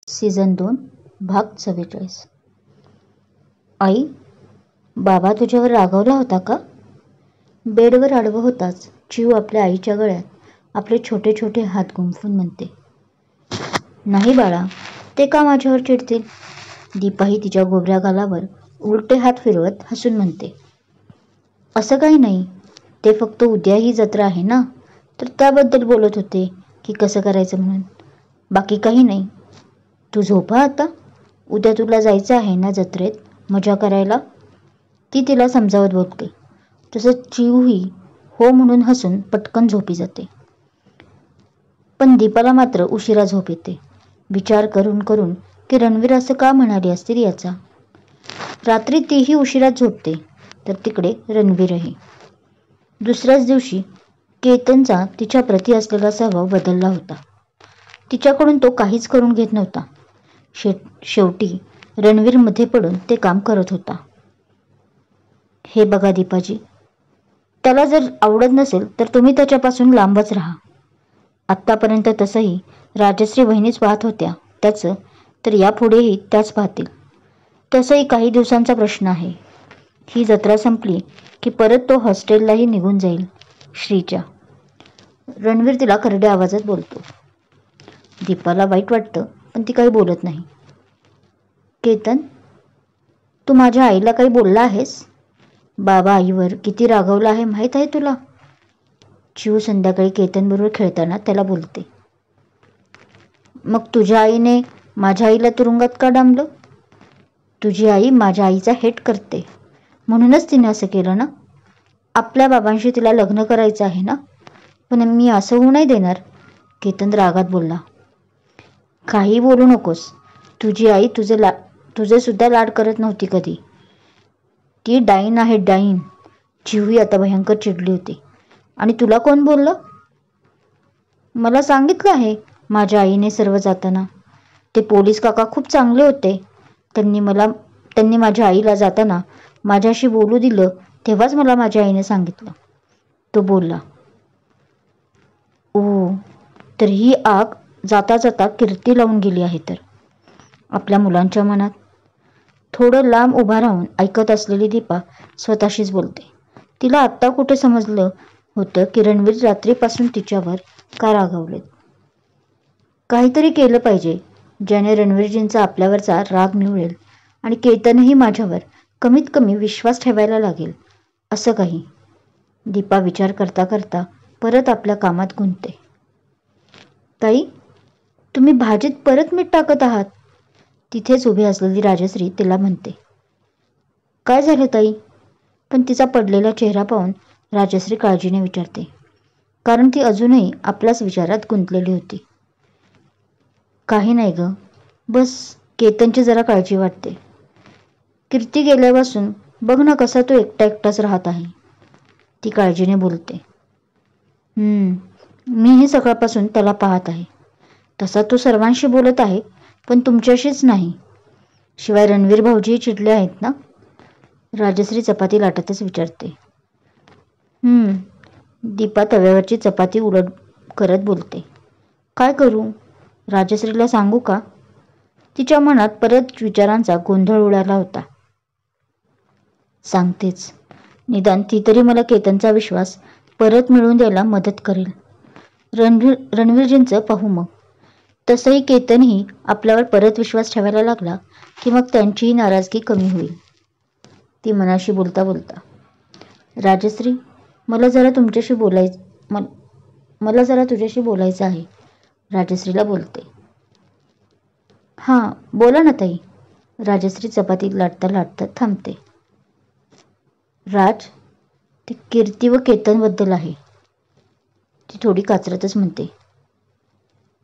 Season 2 भाग 44. आई, बाबा तुझ्यावर रागावला होता का? बेडवर आडवं होताच चिऊ आपल्या आईच्या गळ्यात आपले छोटे छोटे हात गुंफून म्हणते, नाही बाळा, ते का माझ्यावर चिडतील? दीपाही तिच्या गोबऱ्या गालावर उलटे हात फिरवत हसून म्हणते, असं काही नाही, ते फक्त उद्या ही जत्रा आहे ना, तर त्याबद्दल बोलत होते की कसं करायचं म्हणून, बाकी काही नाही. तू झोपा आता, उद्या तुला जायचं आहे ना जत्रेत मजा करायला, ती तिला समजावत बोलते. तसं चिऊही हो म्हणून हसून पटकन झोपी जाते. पण दीपाला मात्र उशिरा झोप येते. विचार करून करून की रणवीर असं का म्हणाले असतील याचा. रात्री तीही उशिराच झोपते, तर तिकडे रणवीरही. दुसऱ्याच दिवशी केतनचा तिच्या प्रती असलेला स्वभाव बदलला होता. तिच्याकडून तो काहीच करून घेत नव्हता. शेवटी रणवीर मध्ये पडून ते काम करत होता. हे बघा दीपाजी, त्याला जर आवडत नसेल तर तुम्ही त्याच्यापासून लांबच राहा. आत्तापर्यंत तसंही राजश्री बहिणीच पाहत होत्या त्याचं, तर यापुढेही त्याच पाहतील. तसंही काही दिवसांचा प्रश्न आहे. ही जत्रा संपली की परत तो हॉस्टेललाही निघून जाईल श्रीच्या. रणवीर तिला करड्या आवाजात बोलतो. दीपाला वाईट वाटतं, पण ती काही बोलत नाही. केतन, तू माझ्या आईला काही बोलला आहेस? बाबा आईवर किती रागवला आहे माहीत आहे तुला? चिऊ संध्याकाळी केतनबरोबर खेळताना त्याला बोलते. मग तुझ्या आईने माझ्या आईला तुरुंगात का डांबलं? तुझी आई माझ्या आईचा हेट करते, म्हणूनच तिने असं केलं ना. आपल्या बाबांशी तिला लग्न करायचं आहे ना, पण मी असं होऊ नाही देणार, केतन रागात बोलला. काही बोलू नकोस. तुझी आई तुझे सुद्धा लाड करत नव्हती कधी. ती डाईन आहे, डाईन. चिवही आता भयंकर चिडली होती. आणि तुला कोण बोललं? मला सांगितलं आहे माझ्या आईने सर्व जाताना. ते पोलीस काका खूप चांगले होते. त्यांनी माझ्या आईला जाताना माझ्याशी बोलू दिलं, तेव्हाच मला माझ्या आईने सांगितलं. तो बोलला. ओ, तर ही आग जाता जाता कीर्ती लावून गेली आहे तर आपल्या मुलांच्या मनात. थोडं लांब उभा राहून ऐकत असलेली दीपा स्वतःशीच बोलते. तिला आत्ता कुठे समजलं होतं की रणवीर रात्रीपासून तिच्यावर का रागावलेत. काहीतरी केलं पाहिजे ज्याने रणवीरजींचा आपल्यावरचा राग निवळेल आणि केतनही माझ्यावर कमीत कमी विश्वास ठेवायला लागेल, असं काही. दीपा विचार करता करता परत आपल्या कामात गुंतते. ताई, तुम्ही भाजीत परत मीठ टाकत आहात, तिथेच उभी असलेली राजश्री तिला म्हणते. काय झालं ताई? पण तिचा पडलेला चेहरा पाहून राजश्री काळजीने विचारते, कारण ती अजूनही आपल्याच विचारात गुंतलेली होती. काही नाही ग, बस केतनची जरा काळजी वाटते. कीर्ती गेल्यापासून बघ ना कसा तो एकटा एकटाच राहत आहे, ती काळजीने बोलते. मीही सकाळपासून त्याला पाहत आहे. तसा तो सर्वांशी बोलत आहे, पण तुमच्याशीच नाही. शिवाय रणवीर भाऊजी चिडले आहेत ना? राजश्री चपाती लाटतच विचारते. दीपा तव्यावरची चपाती उलट करत बोलते. काय करू? राजश्रीला सांगू का? तिच्या मनात परत विचारांचा गोंधळ उडाला होता. सांगतेच, निदान ती तरी मला केतनचा विश्वास परत मिळवून द्यायला मदत करेल. रणवीरजींचं पाहू मग. तसंही केतनही आपल्यावर परत विश्वास ठेवायला लागला की मग त्यांचीही नाराजगी कमी होईल. ती मनाशी बोलता बोलता, राजश्री, मला जरा तुझ्याशी बोलायचं आहे, राजश्रीला बोलते. हां, बोला ना ताई. राजश्री चपाती लाटता लाटता थांबते. राज, ते कीर्ती व केतनबद्दल आहे, ती थोडी काचरतच म्हणते.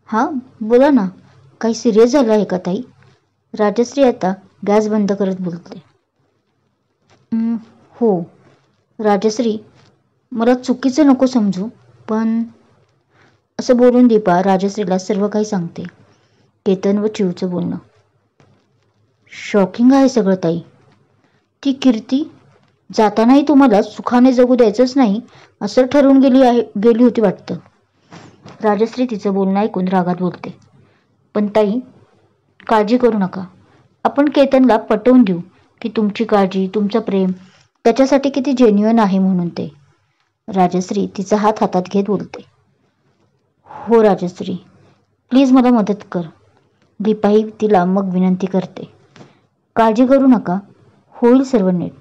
हां, बोला ना. काही सिरियस झालं आहे का ताई? राजश्री आता गॅस बंद करत बोलते. हो राजश्री, मला चुकीचं नको समजू, पण असं बोलून दीपा राजश्रीला सर्व काही सांगते. केतन व चिवचं बोलणं शॉकिंग आहे सगळं ताई. ती कीर्ती जातानाही तुम्हाला सुखाने जगू द्यायचंच नाही असं ठरवून गेली होती वाटतं. राजश्री तिचं बोलणं ऐकून रागात बोलते. पण ताई, काळजी करू नका. आपण केतनला पटवून देऊ की तुमची काळजी, तुमचं प्रेम त्याच्यासाठी किती जेन्युइन आहे म्हणून ते. राजश्री तिचा हात हातात घेत बोलते. हो राजश्री, प्लीज मला मदत कर. दीपाही तिला मग विनंती करते. काळजी करू नका, होईल सर्व नीट.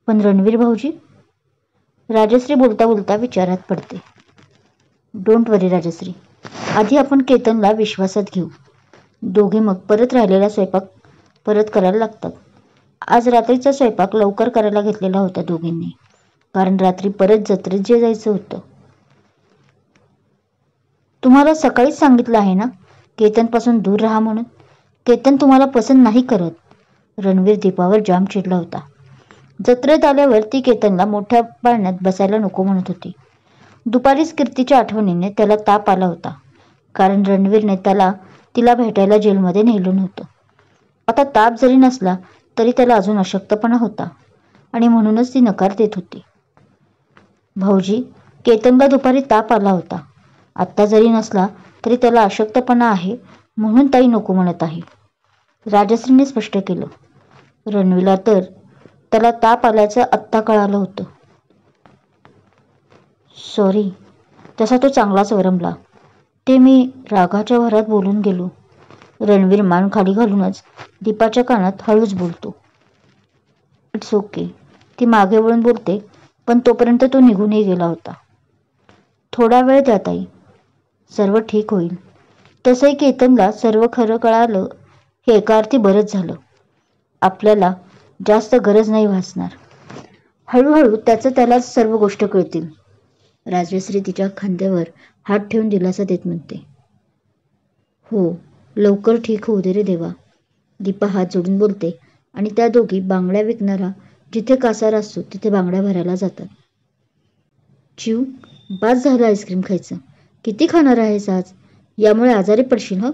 पण रणवीर भाऊजी? राजश्री बोलता बोलता विचारात पडते. डोंट वरी राजश्री, आधी आपण केतनला विश्वासात घेऊ. दोघे मग परत राहिलेला स्वयंपाक परत करायला लागतात. आज रात्रीचा स्वयंपाक लवकर करायला घेतलेला होता दोघींनी, कारण रात्री परत जत्रेत जे जायचं होतं. तुम्हाला सकाळीच सांगितलं आहे ना केतनपासून दूर राहा म्हणून. केतन तुम्हाला पसंत नाही करत. रणवीर दीपावर जाम चिडला होता. जत्रेत आल्यावर ती केतनला मोठ्या पाळण्यात बसायला नको म्हणत होती. दुपारीच कीर्तीच्या आठवणीने त्याला ताप आला होता, कारण रणवीरने तिला भेटायला जेलमध्ये नेलं नव्हतं. आता ताप जरी नसला तरी त्याला अजून अशक्तपणा होता आणि म्हणूनच ती नकार देत होती. भाऊजी, केतनला दुपारी ताप आला होता. आत्ता जरी नसला तरी त्याला अशक्तपणा आहे म्हणून ताई नको म्हणत आहे, राजश्रीने स्पष्ट केलं. रणवीरला तर त्याला ताप आल्याचं आत्ता कळालं होतं. सॉरी, तसा तो चांगलाच वरमला. ते मी रागाच्या भरात बोलून गेलो. रणवीर मान खाली घालूनच दीपाच्या कानात हळूच बोलतो. इट्स ओके, ती मागे वळून बोलते, पण तोपर्यंत तो निघूनही गेला होता. थोडा वेळ द्या ताई, सर्व ठीक होईल. तसंही केतनला सर्व खरं कळालं हे एका अर्थी बरंच झालं. आपल्याला जास्त गरज नाही भासणार. हळूहळू त्यालाच सर्व गोष्ट कळतील. राजश्री तिच्या खांद्यावर हात ठेवून दिलासा देत म्हणते. हो, लवकर ठीक होऊ दे रे देवा. दीपा हात जोडून बोलते आणि त्या दोघी बांगड्या विकणारा जिथे कासार असतो तिथे बांगड्या भरायला जातात. चिव, बास झालं आईस्क्रीम खायचं. किती खाणार आहेस आज? यामुळे आजारी पडशील हं.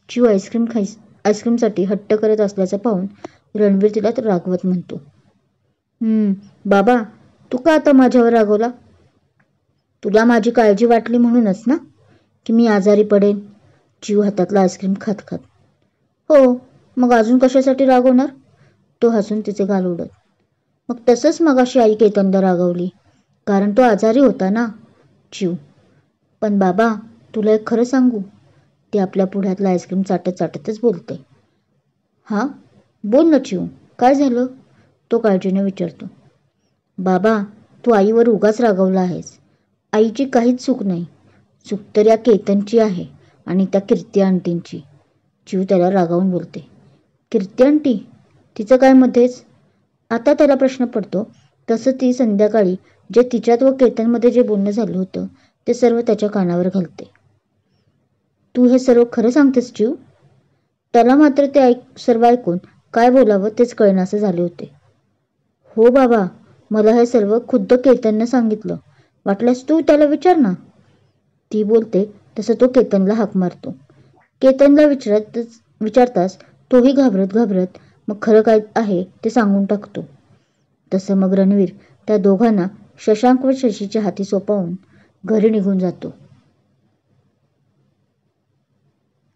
चिव आईस्क्रीमसाठी हट्ट करत असल्याचं पाहून रणवीर तिला रागवत म्हणतो. बाबा, तू का आता माझ्यावर रागवला? तुला माझी काळजी वाटली म्हणूनच ना, की मी आजारी पडेन. चिव हातातला आईस्क्रीम खात खात. हो, मग अजून कशासाठी रागवणार? तो हसून तिचे गाल उडत. मग तसंच मगाशी आई केतनला रागवली, कारण तो आजारी होता ना. चिव, पण बाबा, तुला एक खरं सांगू? ती आपल्या पुढ्यातला आईस्क्रीम चाटत चाटतच बोलते. हां, बोल ना चिव, काय झालं? तो काळजीने विचारतो. बाबा, तू आईवर उगाच रागवला आहेस. आईची काहीच चूक नाही. चूक तर या केतनची आहे आणि त्या कीर्ती आंटींची. चिव त्याला रागावून बोलते. कीर्ती आंटी? तिचं काय मध्येच? आता त्याला प्रश्न पडतो तसं ती संध्याकाळी जे तिच्यात व केतनमध्ये जे बोलणं झालं होतं ते सर्व त्याच्या कानावर घालते. तू हे सर्व खरं सांगतेस चिव? त्याला मात्र ते सर्व ऐकून काय बोलावं तेच कळेनासे झाले होते. हो बाबा, मला हे सर्व खुद्द केतननं सांगितलं. वाटल्यास तू त्याला विचार ना. ती बोलते तसं तो केतनला हाक मारतो. केतनला विचारताच तोही घाबरत घाबरत मग खरं काय आहे ते सांगून टाकतो. तसं मग रणवीर त्या दोघांना शशांक व शशीच्या हाती सोपवून घरी निघून जातो.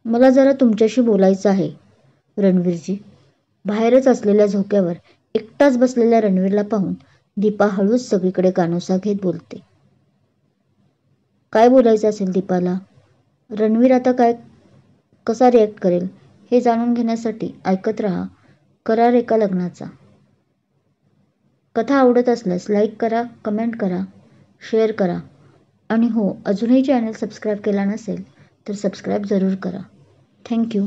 मला जरा तुमच्याशी बोलायचं आहे रणवीरजी. बाहेरच असलेल्या झोक्यावर एकटाच बसलेल्या रणवीरला पाहून दीपा हळूच सगळीकडे कानोसा घेत बोलते. काय बोलायचं असेल दीपाला? रणवीर आता कसा रिॲक्ट करेल हे जाणून घेण्यासाठी ऐकत राहा करार एका लग्नाचा. कथा आवडत असल्यास लाईक करा, कमेंट करा, शेअर करा आणि हो, अजूनही चॅनल सबस्क्राईब केला नसेल तर सबस्क्राईब जरूर करा. थँक्यू.